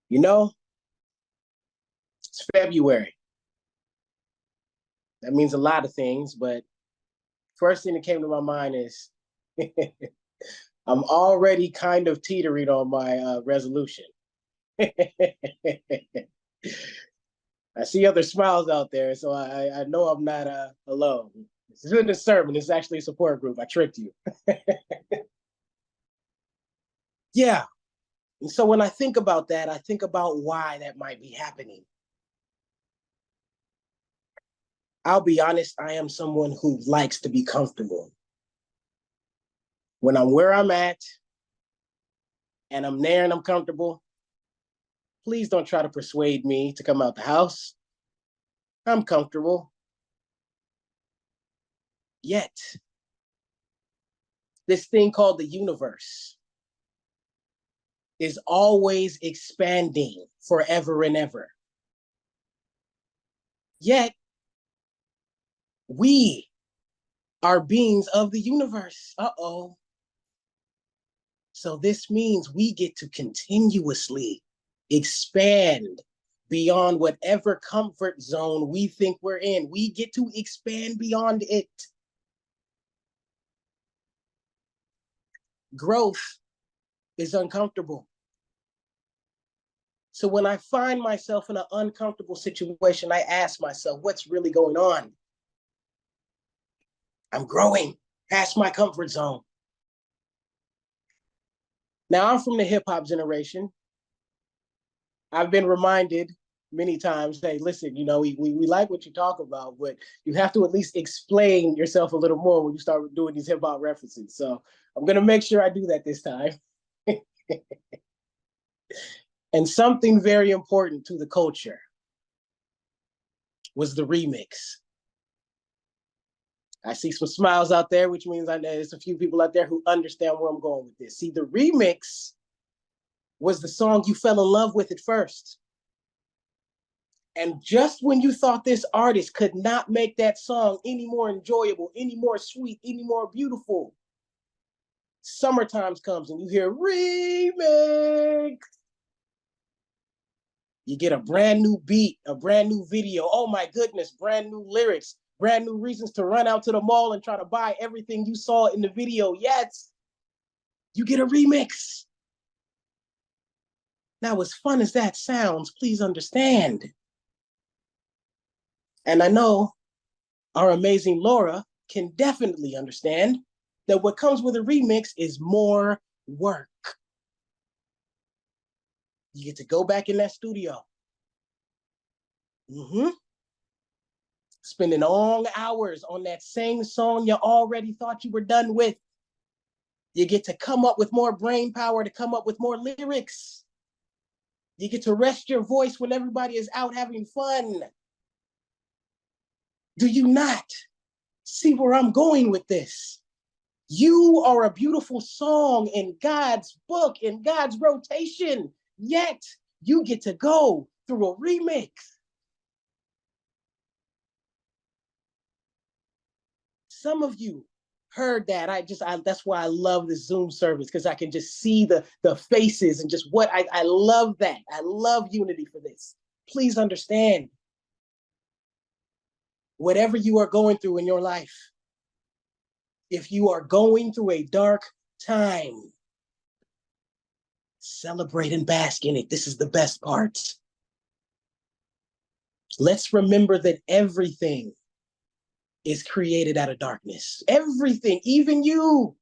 You know, it's February. That means a lot of things, but first thing that came to my mind is I'm already kind of teetering on my resolution. I see other smiles out there, so I know I'm not alone. This isn't a sermon. It's actually a support group. I tricked you. Yeah. And so when I think about that, I think about why that might be happening. I'll be honest, I am someone who likes to be comfortable. When I'm where I'm at and I'm there and I'm comfortable, please don't try to persuade me to come out the house. I'm comfortable. Yet, this thing called the universe is always expanding forever and ever. Yet, we are beings of the universe. Uh-oh. So this means we get to continuously expand beyond whatever comfort zone we think we're in. We get to expand beyond it. Growth is uncomfortable. So when I find myself in an uncomfortable situation, I ask myself, what's really going on? I'm growing past my comfort zone. Now, I'm from the hip hop generation. I've been reminded many times, hey, listen, we like what you talk about, but you have to at least explain yourself a little more when you start doing these hip hop references. So I'm going to make sure I do that this time. And something very important to the culture was the remix. I see some smiles out there, which means there's a few people out there who understand where I'm going with this. See, the remix was the song you fell in love with at first. And just when you thought this artist could not make that song any more enjoyable, any more sweet, any more beautiful, summertime comes and you hear remix. You get a brand new beat, a brand new video. Oh my goodness, brand new lyrics, brand new reasons to run out to the mall and try to buy everything you saw in the video. Yes, you get a remix. Now, as fun as that sounds, please understand. And I know our amazing Laura can definitely understand that what comes with a remix is more work. You get to go back in that studio. Spending long hours on that same song you already thought you were done with. You get to come up with more brain power to come up with more lyrics. You get to rest your voice when everybody is out having fun. Do you not see where I'm going with this? You are a beautiful song in God's book, in God's rotation, yet you get to go through a remix. Some of you heard that. That's why I love this Zoom service, because I can just see the faces and just what I love that. I love unity for this. Please understand, whatever you are going through in your life, if you are going through a dark time, celebrate and bask in it. This is the best part. Let's remember that everything is created out of darkness. Everything, even you.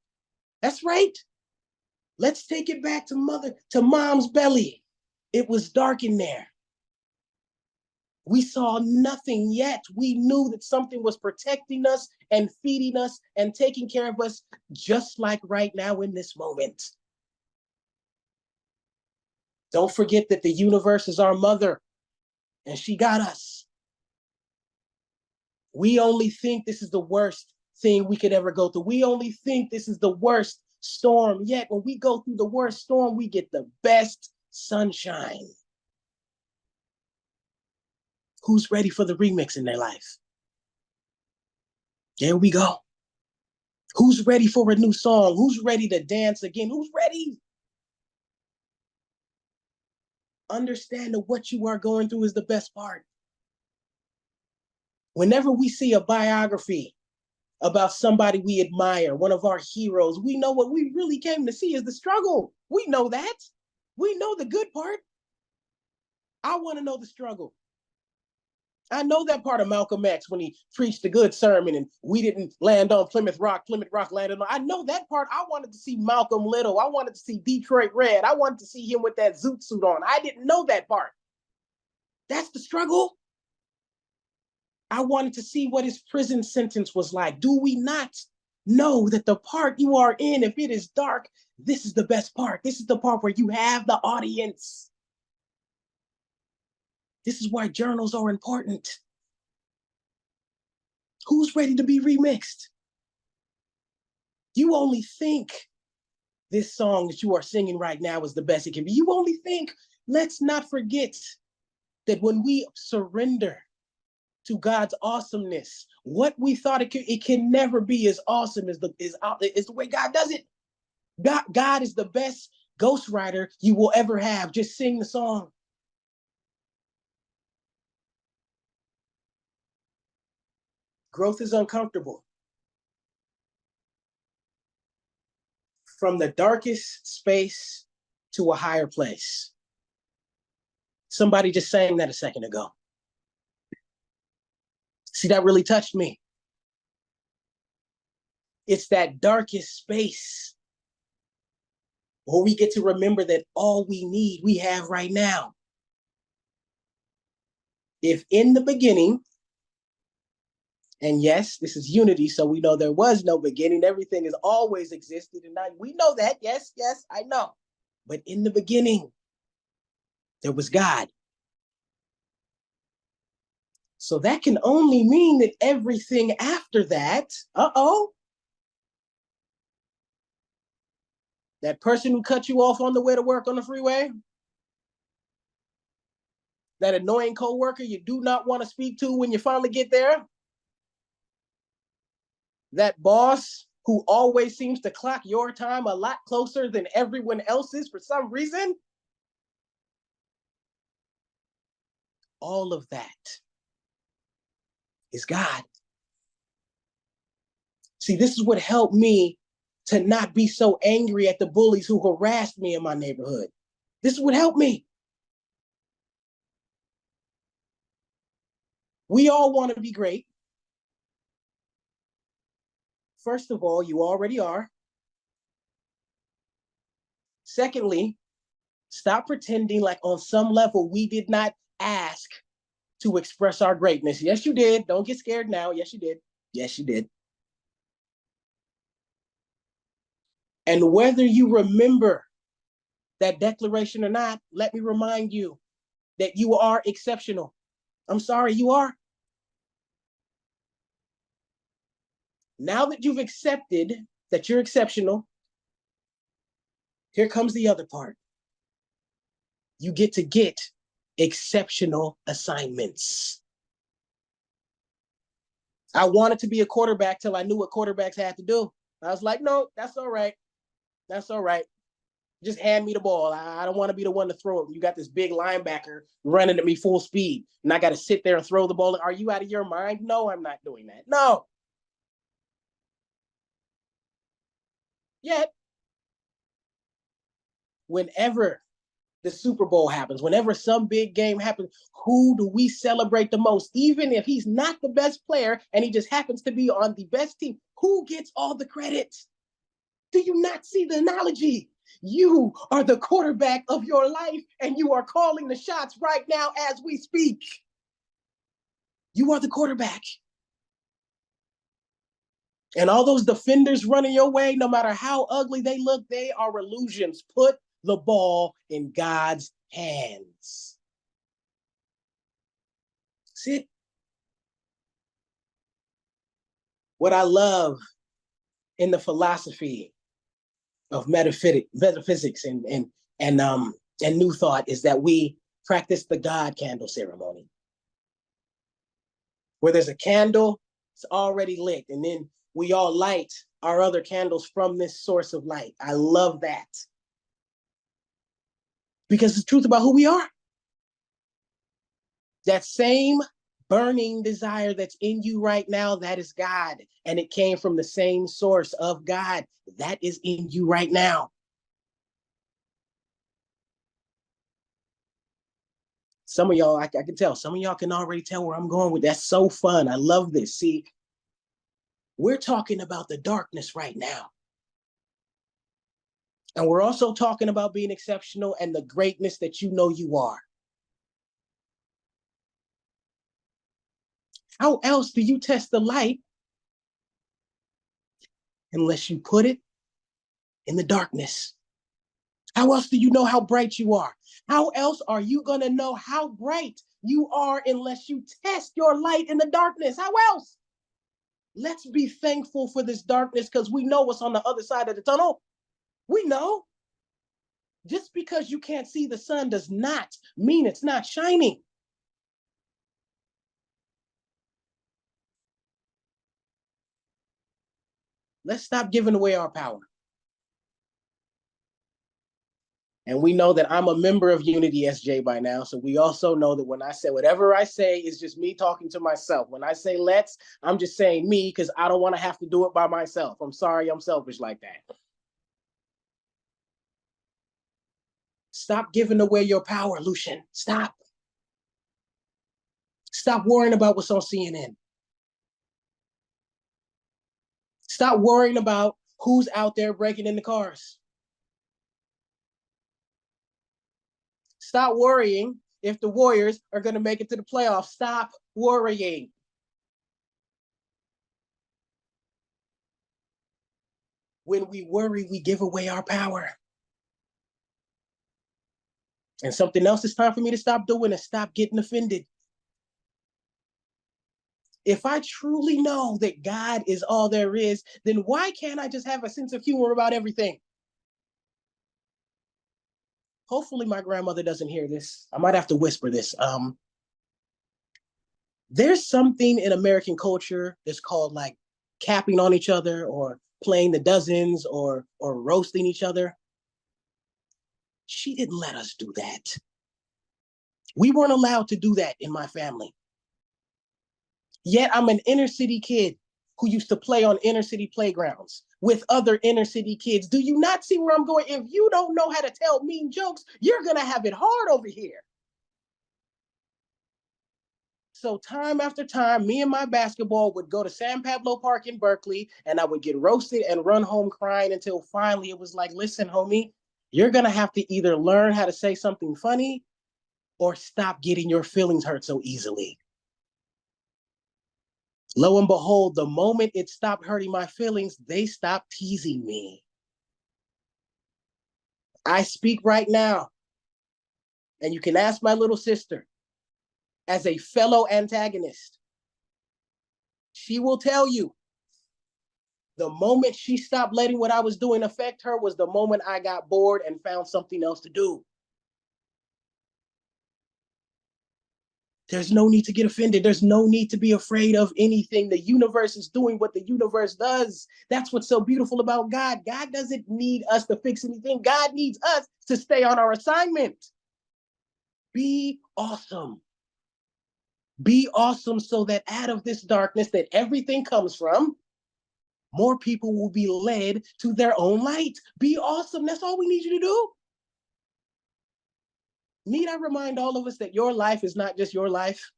That's right. Let's take it back to mom's belly. It was dark in there. We saw nothing yet. We knew that something was protecting us and feeding us and taking care of us, just like right now in this moment. Don't forget that the universe is our mother, and she got us. We only think this is the worst thing we could ever go through. We only think this is the worst storm. Yet when we go through the worst storm, we get the best sunshine. Who's ready for the remix in their life? There we go. Who's ready for a new song? Who's ready to dance again? Who's ready? understand that what you are going through is the best part. Whenever we see a biography about somebody we admire, one of our heroes, we know what we really came to see is the struggle. We know that. We know the good part. I want to know the struggle. I know that part of Malcolm X when he preached a good sermon and we didn't land on Plymouth Rock landed on. I know that part. I wanted to see Malcolm Little. I wanted to see Detroit Red. I wanted to see him with that zoot suit on. I didn't know that part. That's the struggle. I wanted to see what his prison sentence was like. Do we not know that the part you are in, if it is dark, this is the best part. This is the part where you have the audience. This is why journals are important. Who's ready to be remixed? You only think this song that you are singing right now is the best it can be. You only think. Let's not forget that when we surrender to God's awesomeness, what we thought it can never be as awesome as the way God does it. God is the best ghostwriter you will ever have. Just sing the song. Growth is uncomfortable. From the darkest space to a higher place. Somebody just sang that a second ago. See, that really touched me. It's that darkest space where we get to remember that all we need, we have right now. If in the beginning, and yes, this is unity, so we know there was no beginning. Everything has always existed, and we know that. Yes, I know. But in the beginning, there was God. So that can only mean that everything after that, that person who cut you off on the way to work on the freeway, that annoying coworker you do not want to speak to when you finally get there, that boss who always seems to clock your time a lot closer than everyone else's for some reason, all of that is God. See, this is what helped me to not be so angry at the bullies who harassed me in my neighborhood. This is what helped me. We all want to be great. First of all, you already are. Secondly, stop pretending like on some level we did not ask to express our greatness. Yes, you did. Don't get scared now. Yes, you did. Yes, you did. And whether you remember that declaration or not, let me remind you that you are exceptional. I'm sorry, you are. Now that you've accepted that you're exceptional, here comes the other part. You get exceptional assignments. I wanted to be a quarterback till I knew what quarterbacks had to do. I was like, no, that's all right. That's all right. Just hand me the ball. I don't want to be the one to throw it. You got this big linebacker running at me full speed, and I got to sit there and throw the ball. Are you out of your mind? No, I'm not doing that. No. Yet, whenever the Super Bowl happens, whenever some big game happens, who do we celebrate the most? Even if he's not the best player and he just happens to be on the best team, who gets all the credit? Do you not see the analogy? You are the quarterback of your life and you are calling the shots right now as we speak. You are the quarterback. And all those defenders running your way, no matter how ugly they look, they are illusions. Put the ball in God's hands. See? What I love in the philosophy of metaphysics and New Thought is that we practice the God candle ceremony, where there's a candle, it's already lit, and then we all light our other candles from this source of light. I love that. Because it's the truth about who we are. That same burning desire that's in you right now, that is God. And it came from the same source of God. That is in you right now. Some of y'all, I can tell, some of y'all can already tell where I'm going with. That's so fun. I love this. See, we're talking about the darkness right now. And we're also talking about being exceptional and the greatness that you know you are. How else do you test the light unless you put it in the darkness? How else do you know how bright you are? How else are you going to know how bright you are unless you test your light in the darkness? How else? Let's be thankful for this darkness because we know what's on the other side of the tunnel. We know. Just because you can't see the sun does not mean it's not shining. Let's stop giving away our power. And we know that I'm a member of Unity SJ by now. So we also know that when I say whatever I say is just me talking to myself. When I say let's, I'm just saying me because I don't want to have to do it by myself. I'm sorry, I'm selfish like that. Stop giving away your power, Luchan. Stop. Stop worrying about what's on CNN. Stop worrying about who's out there breaking into cars. Stop worrying if the Warriors are going to make it to the playoffs. Stop worrying. When we worry, we give away our power. And something else it's time for me to stop doing is stop getting offended. If I truly know that God is all there is, then why can't I just have a sense of humor about everything? Hopefully my grandmother doesn't hear this. I might have to whisper this. There's something in American culture that's called like capping on each other or playing the dozens or roasting each other. She didn't let us do that. We weren't allowed to do that in my family. Yet I'm an inner city kid who used to play on inner city playgrounds with other inner city kids. Do you not see where I'm going? If you don't know how to tell mean jokes, you're going to have it hard over here. So time after time, me and my basketball would go to San Pablo Park in Berkeley, and I would get roasted and run home crying until finally it was like, listen, homie, you're going to have to either learn how to say something funny or stop getting your feelings hurt so easily. Lo and behold, the moment it stopped hurting my feelings, they stopped teasing me. I speak right now, and you can ask my little sister as a fellow antagonist. She will tell you the moment she stopped letting what I was doing affect her was the moment I got bored and found something else to do. There's no need to get offended. There's no need to be afraid of anything. The universe is doing what the universe does. That's what's so beautiful about God. God doesn't need us to fix anything. God needs us to stay on our assignment. Be awesome. Be awesome so that out of this darkness that everything comes from, more people will be led to their own light. Be awesome. That's all we need you to do. Need I remind all of us that your life is not just your life?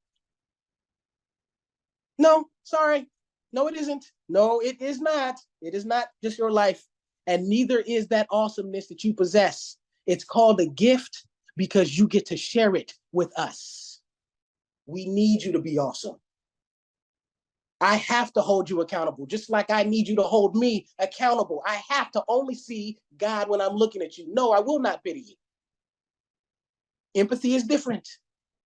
No, sorry. No, it isn't. No, it is not. It is not just your life. And neither is that awesomeness that you possess. It's called a gift because you get to share it with us. We need you to be awesome. I have to hold you accountable, just like I need you to hold me accountable. I have to only see God when I'm looking at you. No, I will not pity you. Empathy is different,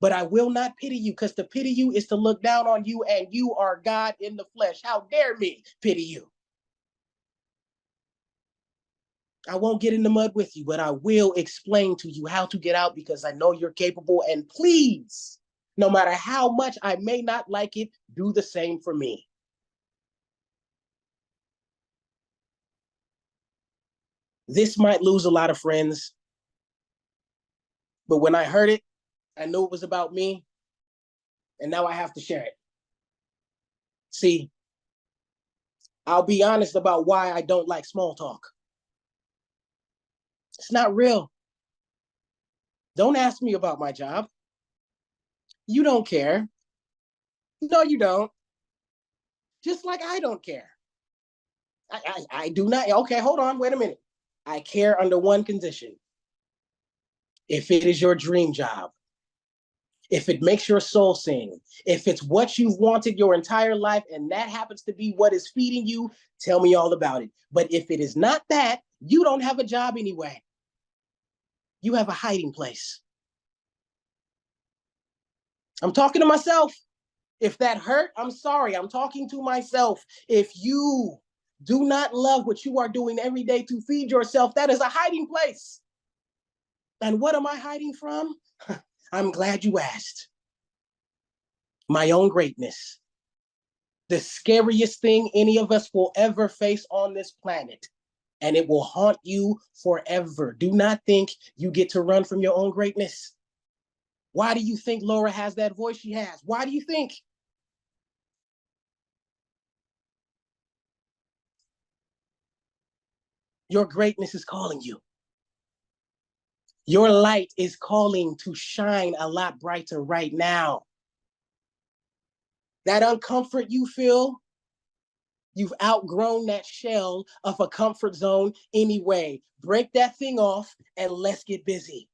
but I will not pity you because to pity you is to look down on you and you are God in the flesh. How dare me pity you? I won't get in the mud with you, but I will explain to you how to get out because I know you're capable. And please, no matter how much I may not like it, do the same for me. This might lose a lot of friends, but when I heard it, I knew it was about me. And now I have to share it. See, I'll be honest about why I don't like small talk. It's not real. Don't ask me about my job. You don't care. No, you don't. Just like I don't care. I do not. Okay, hold on. Wait a minute. I care under one condition. If it is your dream job, if it makes your soul sing, if it's what you've wanted your entire life and that happens to be what is feeding you, tell me all about it. But if it is not that, you don't have a job anyway. You have a hiding place. I'm talking to myself. If that hurt, I'm sorry. I'm talking to myself. If you do not love what you are doing every day to feed yourself, that is a hiding place. And what am I hiding from? I'm glad you asked. My own greatness. The scariest thing any of us will ever face on this planet. And it will haunt you forever. Do not think you get to run from your own greatness. Why do you think Laura has that voice she has? Why do you think? Your greatness is calling you. Your light is calling to shine a lot brighter right now. That uncomfort you feel, you've outgrown that shell of a comfort zone anyway. Break that thing off and let's get busy.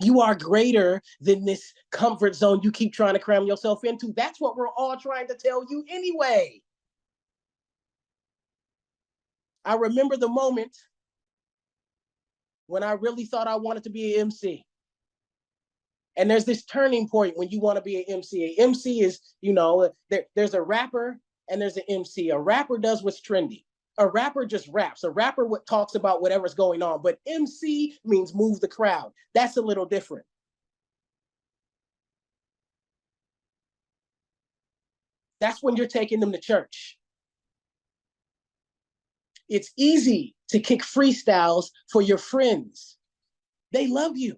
You are greater than this comfort zone you keep trying to cram yourself into. That's what we're all trying to tell you anyway. I remember the moment when I really thought I wanted to be an MC. And there's this turning point when you want to be an MC. An MC is, there's a rapper and there's an MC. A rapper does what's trendy. A rapper just raps. A rapper talks about whatever's going on. But MC means move the crowd. That's a little different. That's when you're taking them to church. It's easy to kick freestyles for your friends. They love you.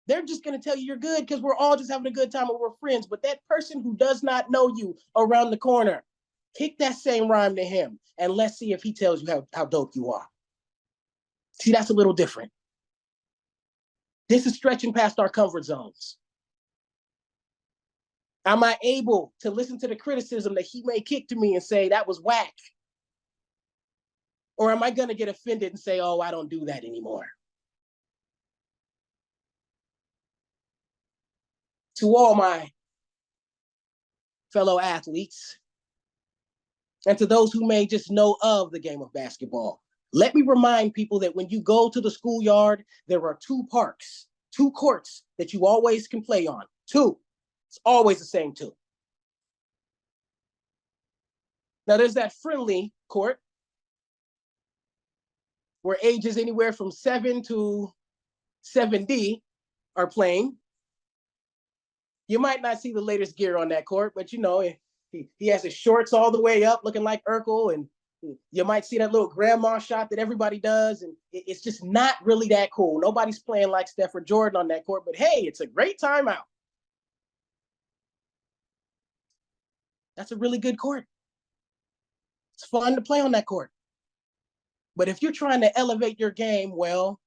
They're just going to tell you you're good because we're all just having a good time and we're friends. But that person who does not know you around the corner, kick that same rhyme to him and let's see if he tells you how dope you are. See, that's a little different. This is stretching past our comfort zones. Am I able to listen to the criticism that he may kick to me and say that was whack? Or am I going to get offended and say, oh, I don't do that anymore? To all my fellow athletes, and to those who may just know of the game of basketball, let me remind people that when you go to the schoolyard, there are two parks, two courts that you always can play on. Two. It's always the same two. Now, there's that friendly court where ages anywhere from 7 to 70 are playing. You might not see the latest gear on that court, but he has his shorts all the way up looking like Urkel, and you might see that little grandma shot that everybody does, and it's just not really that cool. Nobody's playing like Steph or Jordan on that court, but hey, it's a great timeout. That's a really good court. It's fun to play on that court. But if you're trying to elevate your game, well,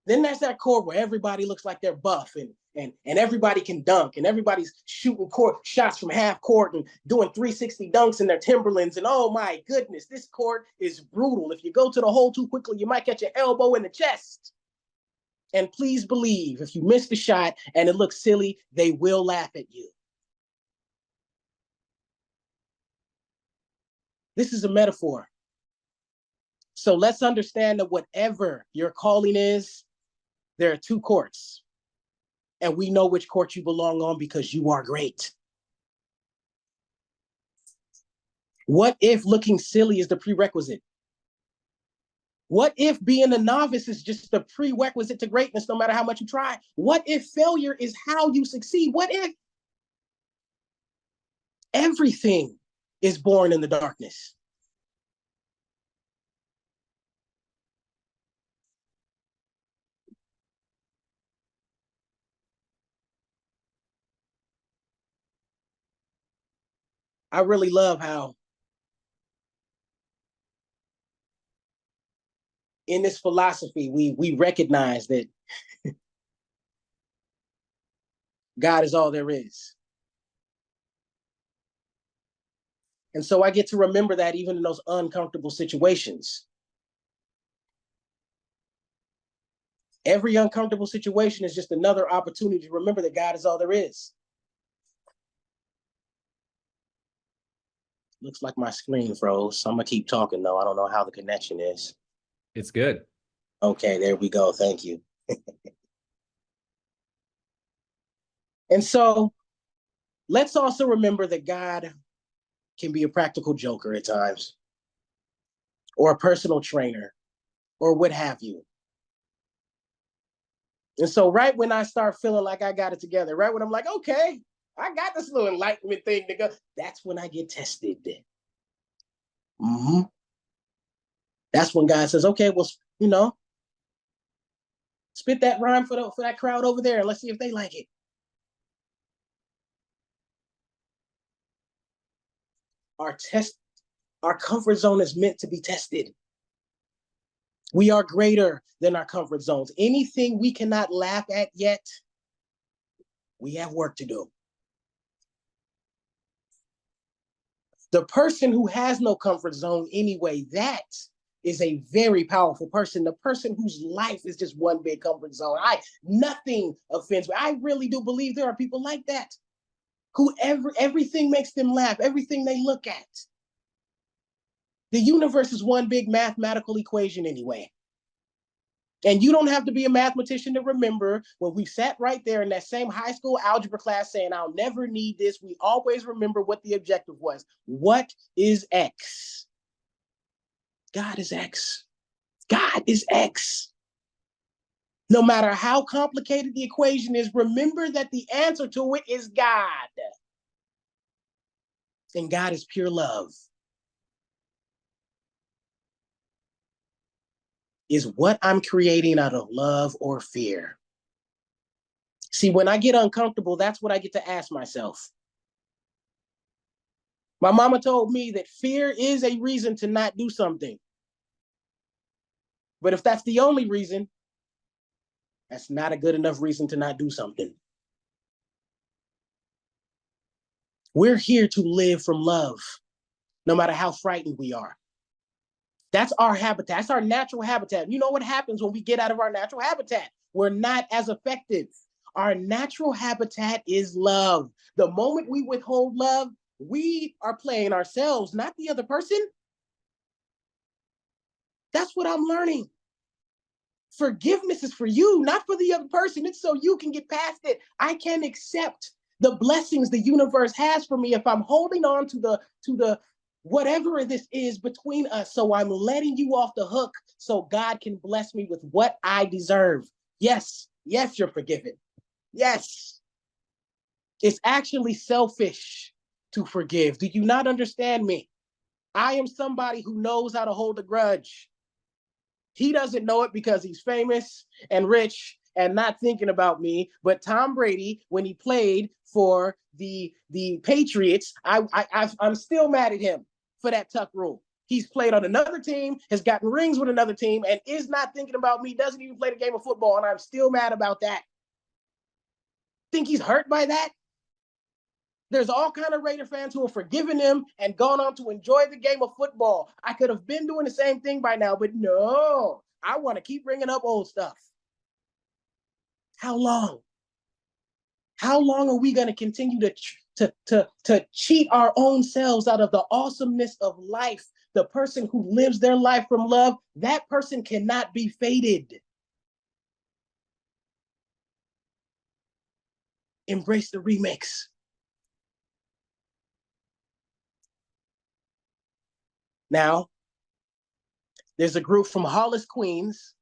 then there's that court where everybody looks like they're buff and everybody can dunk and everybody's shooting shots from half court and doing 360 dunks in their Timberlands. And oh my goodness, this court is brutal. If you go to the hole too quickly, you might catch your elbow in the chest. And please believe, if you miss the shot and it looks silly, they will laugh at you. This is a metaphor. So let's understand that whatever your calling is, there are two courts. And we know which court you belong on because you are great. What if looking silly is the prerequisite? What if being a novice is just the prerequisite to greatness no matter how much you try? What if failure is how you succeed? What if everything is born in the darkness? I really love how in this philosophy, we recognize that God is all there is. And so I get to remember that even in those uncomfortable situations. Every uncomfortable situation is just another opportunity to remember that God is all there is. Looks like my screen froze, so I'm gonna keep talking though. I don't know how the connection is. It's good. Okay, there we go. Thank you. And so let's also remember that God can be a practical joker at times, or a personal trainer, or what have you. And so right when I start feeling like I got it together, right when I'm like, okay, I got this little enlightenment thing to go, that's when I get tested. Mm-hmm. That's when God says, okay, well, spit that rhyme for that crowd over there and let's see if they like it. Our comfort zone is meant to be tested. We are greater than our comfort zones. Anything we cannot laugh at yet, we have work to do. The person who has no comfort zone anyway, that is a very powerful person. The person whose life is just one big comfort zone. Nothing offends me. I really do believe there are people like that who everything makes them laugh, everything they look at. The universe is one big mathematical equation anyway. And you don't have to be a mathematician to remember when we sat right there in that same high school algebra class saying, I'll never need this. We always remember what the objective was. What is X? God is X. God is X. No matter how complicated the equation is, remember that the answer to it is God. And God is pure love. Is what I'm creating out of love or fear? See, when I get uncomfortable, that's what I get to ask myself. My mama told me that fear is a reason to not do something. But if that's the only reason, that's not a good enough reason to not do something. We're here to live from love, no matter how frightened we are. That's our habitat. That's our natural habitat. You know what happens when we get out of our natural habitat? We're not as effective. Our natural habitat is love. The moment we withhold love, we are playing ourselves, not the other person. That's what I'm learning. Forgiveness is for you, not for the other person. It's so you can get past it. I can accept the blessings the universe has for me if I'm holding on to the whatever this is between us. So I'm letting you off the hook so God can bless me with what I deserve. Yes, you're forgiven. Yes. It's actually selfish to forgive. Do you not understand me? I am somebody who knows how to hold a grudge. He doesn't know it because he's famous and rich and not thinking about me. But Tom Brady, when he played for the Patriots, I'm still mad at him for that tuck rule. He's played on another team, has gotten rings with another team, and is not thinking about me, doesn't even play the game of football, and I'm still mad about that. Think he's hurt by that? There's all kind of Raider fans who have forgiven him and gone on to enjoy the game of football. I could have been doing the same thing by now, but no, I want to keep bringing up old stuff. How long? How long are we going to continue to cheat our own selves out of the awesomeness of life? The person who lives their life from love, that person cannot be faded. Embrace the remix. Now, there's a group from Hollis, Queens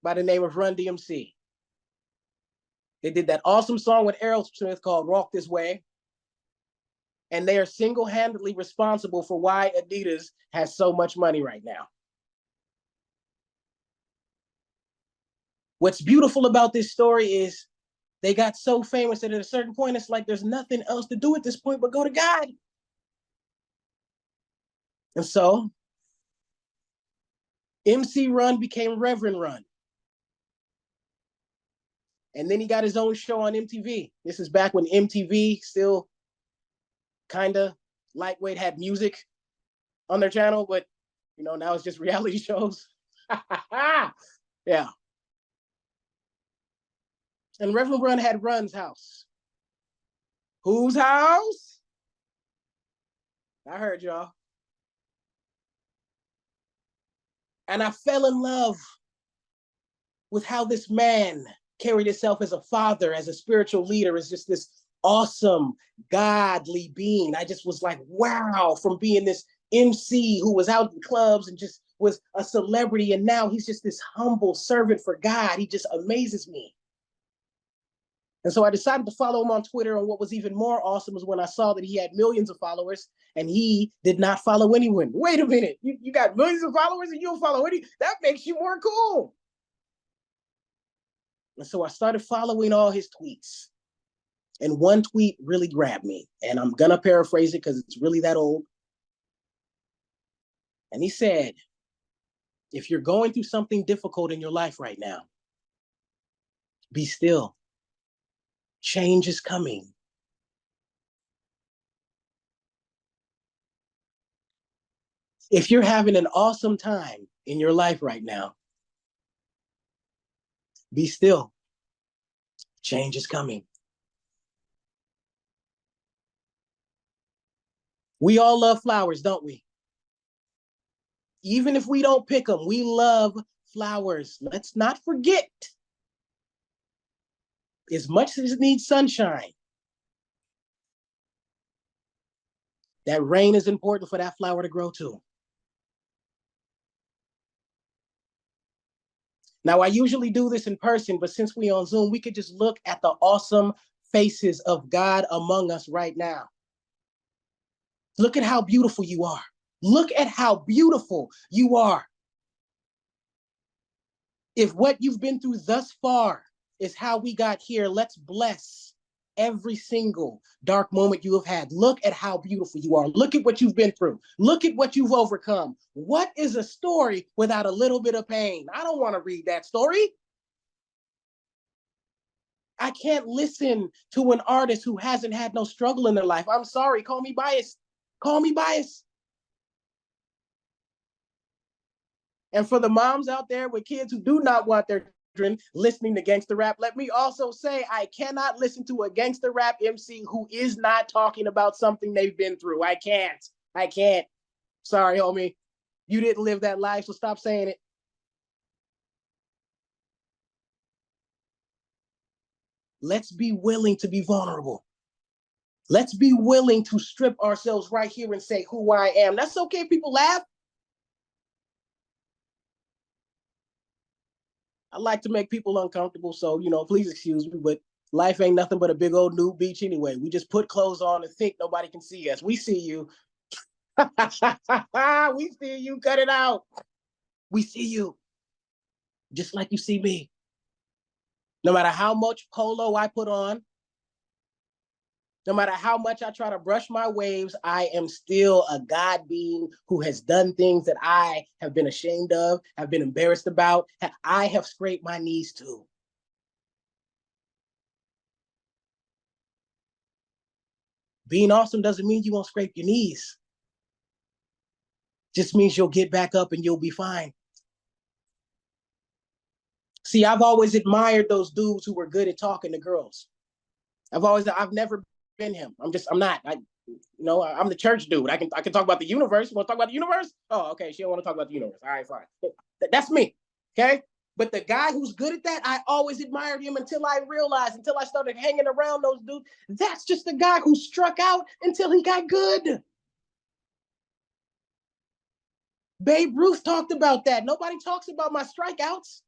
by the name of Run DMC. They did that awesome song with Aerosmith called Walk This Way. And they are single-handedly responsible for why Adidas has so much money right now. What's beautiful about this story is they got so famous that at a certain point, it's like there's nothing else to do at this point but go to God. And so MC Run became Reverend Run. And then he got his own show on MTV. This is back when MTV still kind of lightweight had music on their channel, but now it's just reality shows. Yeah. And Reverend Run had Run's house. Whose house? I heard y'all. And I fell in love with how this man carried himself as a father, as a spiritual leader, as just this awesome, godly being. I just was like, wow, from being this MC who was out in clubs and just was a celebrity. And now he's just this humble servant for God. He just amazes me. And so I decided to follow him on Twitter. And what was even more awesome was when I saw that he had millions of followers and he did not follow anyone. Wait a minute, you got millions of followers and you don't follow any? That makes you more cool. And so I started following all his tweets. And one tweet really grabbed me. And I'm going to paraphrase it because it's really that old. And he said, if you're going through something difficult in your life right now, be still. Change is coming. If you're having an awesome time in your life right now, be still. Change is coming. We all love flowers, don't we? Even if we don't pick them, we love flowers. Let's not forget, as much as it needs sunshine, that rain is important for that flower to grow too. Now, I usually do this in person, but since we on Zoom, we could just look at the awesome faces of God among us right now. Look at how beautiful you are. Look at how beautiful you are. If what you've been through thus far is how we got here, let's bless every single dark moment you have had. Look at how beautiful you are. Look at what you've been through. Look at what you've overcome. What is a story without a little bit of pain? I don't want to read that story. I can't listen to an artist who hasn't had no struggle in their life. I'm sorry, call me biased. Call me biased. And for the moms out there with kids who do not want their children listening to gangster rap, let me also say I cannot listen to a gangster rap MC who is not talking about something they've been through. I can't. I can't. Sorry, homie. You didn't live that life, so stop saying it. Let's be willing to be vulnerable. Let's be willing to strip ourselves right here and say who I am. That's okay if people laugh. I like to make people uncomfortable, so please excuse me, but life ain't nothing but a big old nude beach anyway. We just put clothes on and think nobody can see us. We see you. We see you. Cut it out. We see you. Just like you see me. No matter how much polo I put on, no matter how much I try to brush my waves, I am still a God being who has done things that I have been ashamed of, have been embarrassed about. I have scraped my knees too. Being awesome doesn't mean you won't scrape your knees. Just means you'll get back up and you'll be fine. See, I've always admired those dudes who were good at talking to girls. I've never been him. I'm not. I'm the church dude. I can talk about the universe. You want to talk about the universe? Oh, okay. She don't want to talk about the universe. All right, fine. That's me. Okay. But the guy who's good at that, I always admired him until I started hanging around those dudes. That's just the guy who struck out until he got good. Babe Ruth talked about that. Nobody talks about my strikeouts.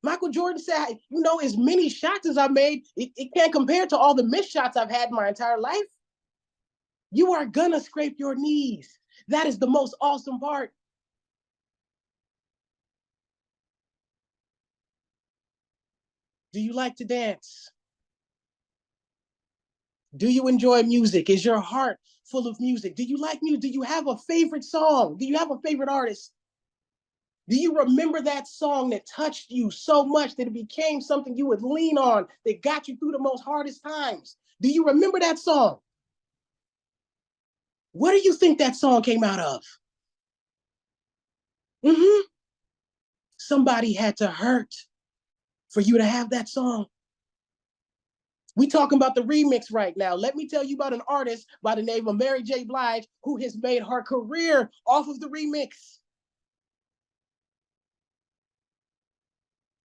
Michael Jordan said, as many shots as I made, it can't compare to all the missed shots I've had in my entire life. You are gonna scrape your knees. That is the most awesome part. Do you like to dance? Do you enjoy music? Is your heart full of music? Do you like music? Do you have a favorite song? Do you have a favorite artist? Do you remember that song that touched you so much that it became something you would lean on that got you through the most hardest times? Do you remember that song? What do you think that song came out of? Mm-hmm. Somebody had to hurt for you to have that song. We talking about the remix right now. Let me tell you about an artist by the name of Mary J. Blige who has made her career off of the remix.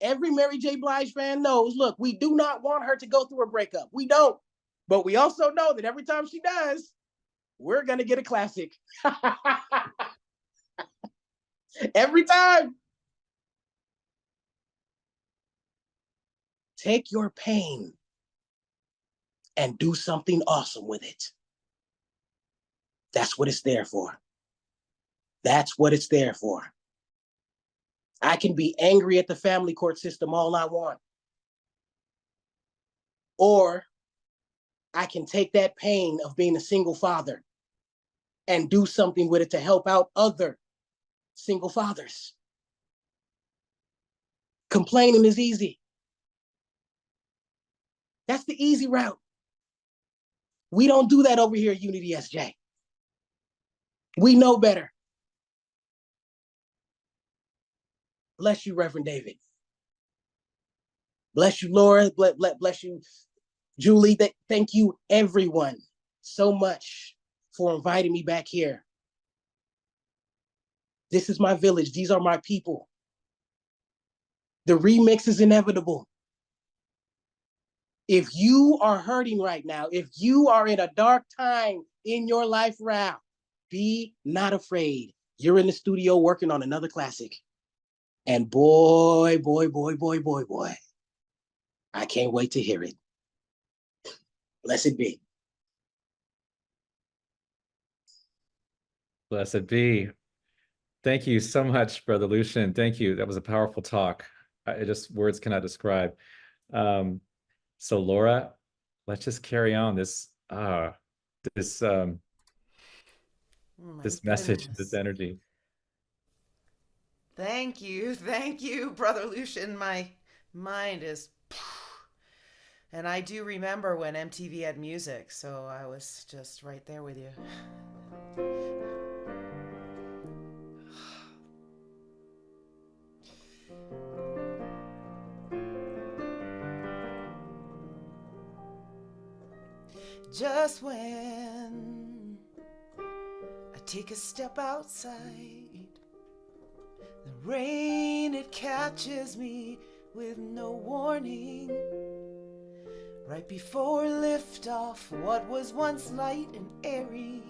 Every Mary J. Blige fan knows, look, we do not want her to go through a breakup. We don't. But we also know that every time she does, we're going to get a classic. Every time. Take your pain and do something awesome with it. That's what it's there for. That's what it's there for. I can be angry at the family court system all I want. Or I can take that pain of being a single father and do something with it to help out other single fathers. Complaining is easy. That's the easy route. We don't do that over here at Unity SJ. We know better. Bless you, Reverend David. Bless you, Laura. Bless you, Julie. Thank you, everyone, so much for inviting me back here. This is my village. These are my people. The remix is inevitable. If you are hurting right now, if you are in a dark time in your life, Ralph, be not afraid. You're in the studio working on another classic. And boy, I can't wait to hear it. Blessed be. Blessed be. Thank you so much, Brother Luchan. Thank you. That was a powerful talk. Words cannot describe. So Laura, let's just carry on this this message, this energy. Thank you, Brother Luchan. My mind is, and I do remember when MTV had music, so I was just right there with you. Just when I take a step outside, the rain, it catches me with no warning. Right before liftoff, what was once light and airy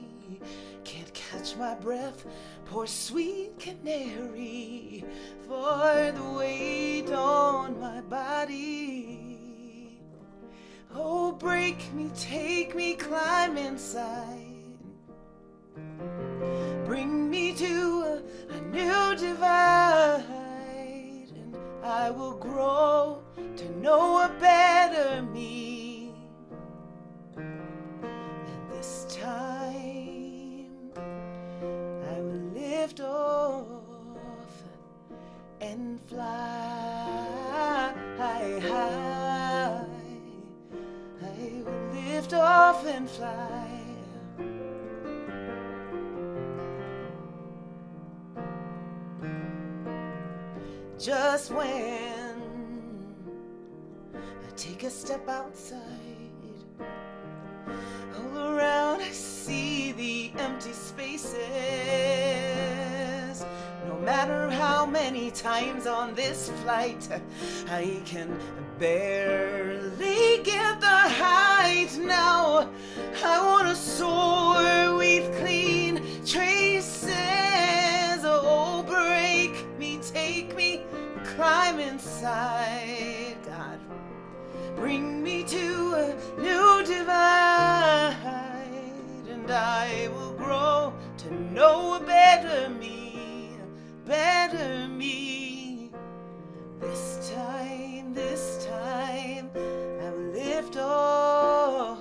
can't catch my breath, poor sweet canary, for the weight on my body. Oh, break me, take me, climb inside. Bring me to a new divide, and I will grow to know a better me. And this time I will lift off and fly high. I will lift off and fly. Just when I take a step outside, all around I see the empty spaces. No matter how many times on this flight I can barely get the height. Now I wanna soar with clean traces. Oh, break me, take me, climb inside. God, bring me to a new divide, and I will grow to know a better me, better me. This time I will lift off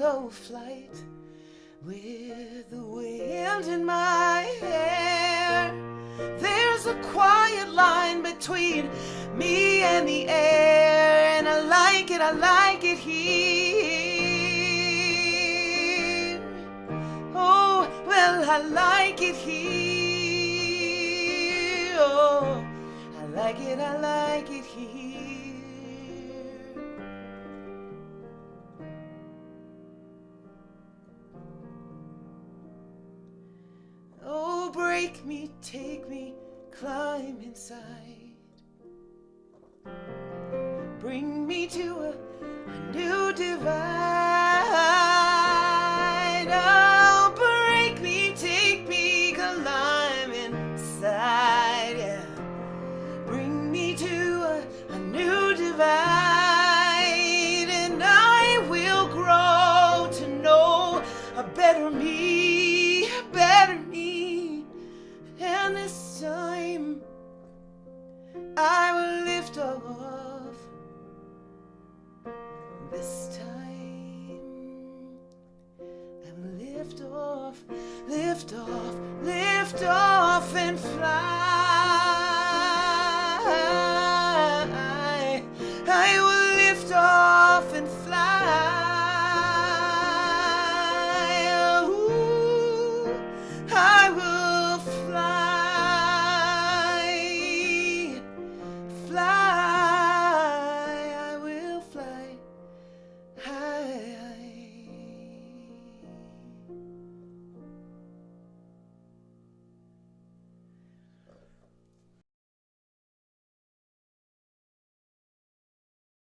solo flight with the wind in my hair. There's a quiet line between me and the air, and I like it here. Oh, well, I like it here. Oh, I like it here. Oh, break me, take me, climb inside. Bring me to a new divide. Oh, break me, take me, climb inside. Yeah. Bring me to a new divide, and I will grow to know a better me, and this time I will lift off. This time I will lift off, lift off, lift off and fly.